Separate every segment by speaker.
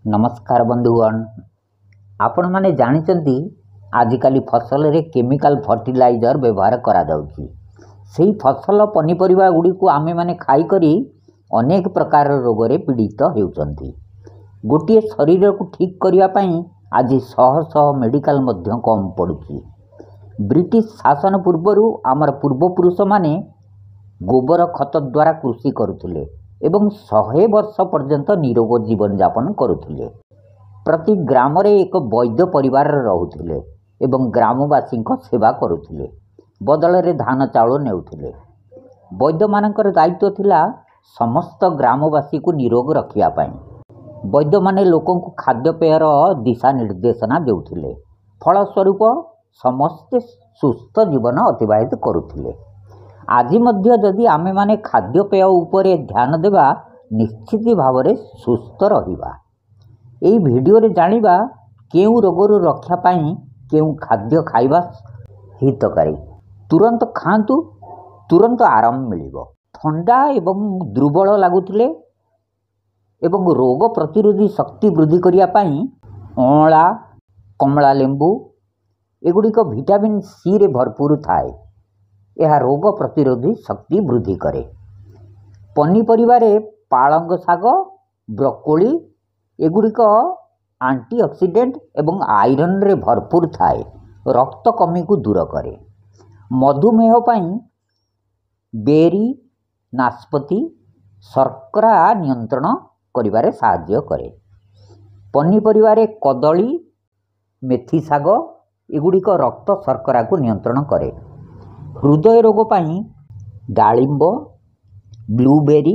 Speaker 1: नमस्कार बंधुगण, आपण माने जानिचंती आजिकाली फसल रे केमिकल फर्टिलाइजर व्यवहार करा जाउची। सेही फसल पनीपरिबा गुडी को आमे माने खाई करी अनेक प्रकार रोग रे पीड़ित हेउचंती। गोटिए शरीर को ठीक करिया पई आज शह शह मेडिकल मध्य कम पड़ुची। ब्रिटिश शासन पूर्वरु आमर पूर्वपुरुष माने गोबर खत द्वारा कृषि करुथिले एवं 100 वर्ष पर्यंत निरोग जीवन यापन करुथिले। प्रति ग्राम रे एक वैद्य परिवार रहुथिले एवं ग्रामवासी सेवा करुथिले। बदल रे धान चाउल नेउथिले। वैद्य मानकर दायित्व थिला समस्त ग्रामवासी को निरोग रखिया पई। वैद्य माने लोकों को खाद्यपेयर दिशा निर्देशना देउथिले। फलस्वरूप समस्ते सुस्थ जीवन अतिबाहित करुथिले। आज मध्य जदि आमे माने खाद्यपेय उपरे ध्यान देवा निश्चित भाव में सुस्थ रहिबा। एई वीडियो रे जानिबा केउ रोगरु रक्षा पाई केउ खाद्य खाइबा हितकारी। तुरंत खांतु, तुरंत आराम मिलिबो। ठंडा एवं दुर्बल लागुथिले एवं रोग प्रतिरोधी शक्ति वृद्धि करिया पाई अँला, कमला लेंबू एगुड़िक विटामिन सी रे भरपूर थाए। यह रोग प्रतिरोधी शक्ति वृद्धि करे। पनीपरिबारे पालंग शाग, ब्रोकोली एगुड़िक एंटीऑक्सीडेंट एवं आयरन रे भरपूर थाए। रक्त कमी को दूर करे। मधुमेह पाई बेरी, नाशपति शर्करा नियंत्रण करिबारे साहाय्य करे। पनीपरिबारे कदली, मेथी शाग एगुड़िक रक्त शर्करा को नियंत्रण करे। हृदय रोग पाई डालिंब, ब्लूबेरी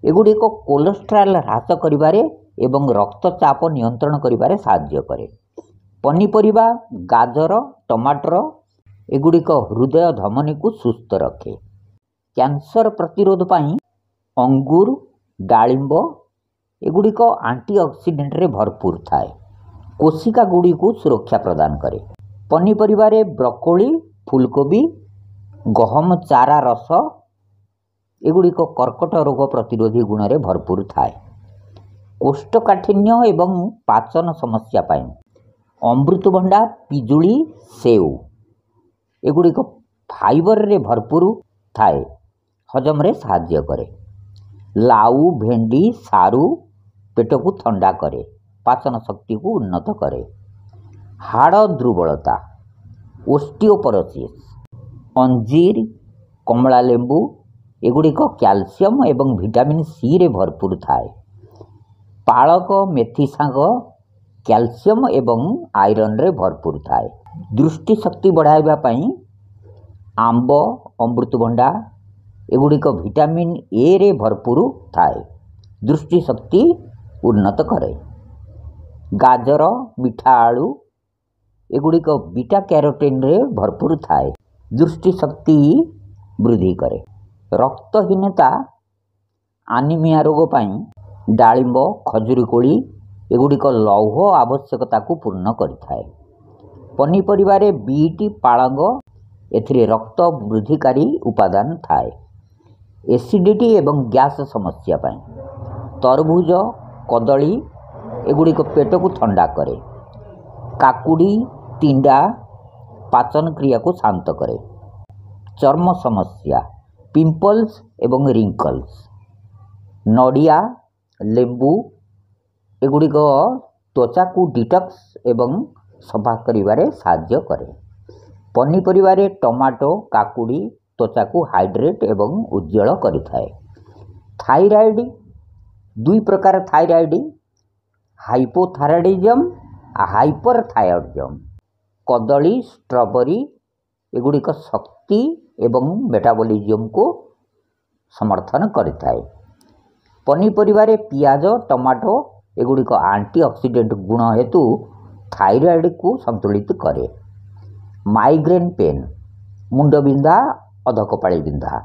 Speaker 1: एगुड़िक कोलेस्ट्रॉल ह्रास करिबारे एवं रक्तचाप नियंत्रण करिबारे साहाय्य करे। पनीपरिबा गाजर, टमाटर एगुड़िक हृदय धमनी को सुस्थ रखे। कैंसर प्रतिरोध पाई अंगूर, डालिंब एगुड़िक एंटीऑक्सीडेंट रे भरपूर थाए। कोशिका गुड़ी को सुरक्षा प्रदान करे। पनीपरिबारे ब्रोकोली, फूलकोबी, गहम चारा रस एगुड़िक कर्कट रोग प्रतिरोधी गुण रे भरपूर थाए। कोष्ठकाठिन्य एवं पाचन समस्या पाई अमृतभंडा, पिजुली, सेव एगुड़िक फाइबर रे भरपूर थाए। हजम रे साहाय्य करे। लाउ, भेंडी, सारू पेट को ठंडा करे। पाचन शक्ति को उन्नत करे। हाड़ दुर्बलता, ओस्टियोपोरोसिस, अंजीर, कमला लेंबू एगुड़िक कैल्शियम एवं विटामिन सी रे भरपूर थाए। पालक, मेथी शाग कैल्शियम एवं आयरन रे भरपूर थाए। दृष्टि शक्ति बढ़ाइबा पई आंब, अमृतभंडा एगुड़िक विटामिन ए रे भरपूर थाए। दृष्टि शक्ति उन्नत करे। गाजर, मिठा आलू एगुड़िक बीटा कैरोटीन रे भरपूर थाए। दृष्टि शक्ति वृद्धि करे। रक्तहीनता, आनीमिया रोग पाई डालिंब, खजुरी कोली एगुड़िक लौह आवश्यकता को पूर्ण करिथाए। पनीपरिबारे बीट, पालंग एथिरे रक्त वृद्धिकारी उपादान थाए। एसिडिटी एवं गैस समस्या पाई तरबूज, कदली एगुड़िक पेट को ठंडा करे। काकुड़ी, टिंडा पाचन क्रिया को शांत करे। चर्म समस्या, पिंपल्स एवं रिंकल्स, नड़िया, लेंबू एगुड़िक त्वचा को डिटॉक्स एवं सफा करिबारे साहाय्य करे। पनीपरिबारे टमाटो, काकुड़ी त्वचा को हाइड्रेट एवं उज्जवल करिथाए। थायराइड, दुई प्रकार थायराइड, हाइपोथायरॉयडिज्म आ हाइपरथायरॉयडिज्म। कदली, स्ट्रॉबेरी एगुड़िक शक्ति एवं मेटाबॉलिज्म को समर्थन करिथाए। पनीपरिबारे पियाज, टमाटो एगुड़िक एंटीऑक्सीडेंट गुण हेतु थायराइड को संतुलित करे। माइग्रेन पेन, मुंड बिंधा, अधकपाड़ी बिंधा।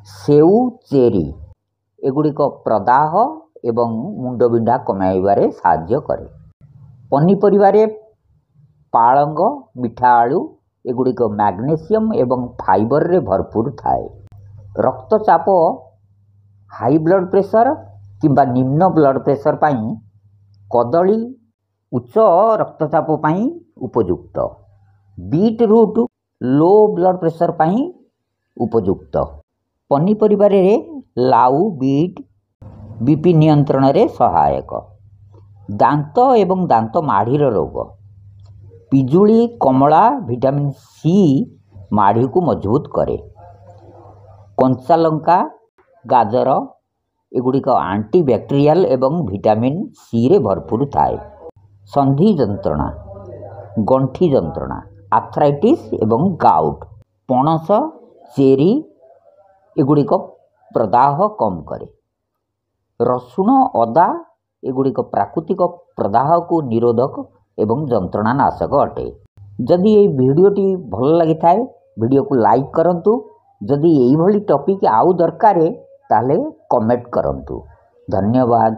Speaker 1: सेऊ, चेरी एगुड़िक प्रदाह एवं मुंड बिंधा कमाइबारे साहाय्य करे। पनीपरिबारे पालंग, मिठा आलू एगुड़िक मैग्नेशियम एवं फाइबर रे भरपूर थाए। रक्तचाप, हाई ब्लड प्रेशर किंबा निम्न ब्लड प्रेशर पाई କଦଳୀ ଉଚ୍ଚ ରକ୍ତଚାପ ପାଇଁ ଉପଯୁକ୍ତ। ବିଟ୍ ରୁଟ୍ ଲୋ ବ୍ଲଡ଼ ପ୍ରେସର ପାଇଁ ଉପଯୁକ୍ତ। ପନିପରିବାରେ ଲାଉ ବିଟ୍ ବିପି ନିୟନ୍ତ୍ରଣରେ ସହାୟକ। ଦାନ୍ତ ଏବଂ ଦାନ୍ତ ମାଢ଼ିର ରୋଗ, ପିଜୁଳି କମଳା ଭିଟାମିନ୍ ସି ମାଢ଼ିକୁ ମଜବୁତ କରେ। କଞ୍ଚାଲଙ୍କା ଗାଜର ଏଗୁଡ଼ିକ ଆଣ୍ଟିବ୍ୟାକ୍ଟେରିଆଲ ଏବଂ ଭିଟାମିନ୍ ସିରେ ଭରପୁର ଥାଏ। ସନ୍ଧି ଯନ୍ତ୍ରଣା, ଗଣ୍ଠି ଯନ୍ତ୍ରଣା, ଆର୍ଥ୍ରାଇଟିସ୍ ଏବଂ ଗାଉଟ୍, ପଣସ ଚେରି ଏଗୁଡ଼ିକ ପ୍ରଦାହ କମ୍ କରେ। ରସୁଣ ଅଦା ଏଗୁଡ଼ିକ ପ୍ରାକୃତିକ ପ୍ରଦାହକୁ ନିରୋଧକ ଏବଂ ଯନ୍ତ୍ରଣା ନାଶକ ଅଟେ। ଯଦି ଏହି ଭିଡ଼ିଓଟି ଭଲ ଲାଗିଥାଏ ଭିଡ଼ିଓକୁ ଲାଇକ୍ କରନ୍ତୁ। ଯଦି ଏଇଭଳି ଟପିକ୍ ଆଉ ଦରକାର ତାହେଲେ କମେଣ୍ଟ କରନ୍ତୁ। ଧନ୍ୟବାଦ।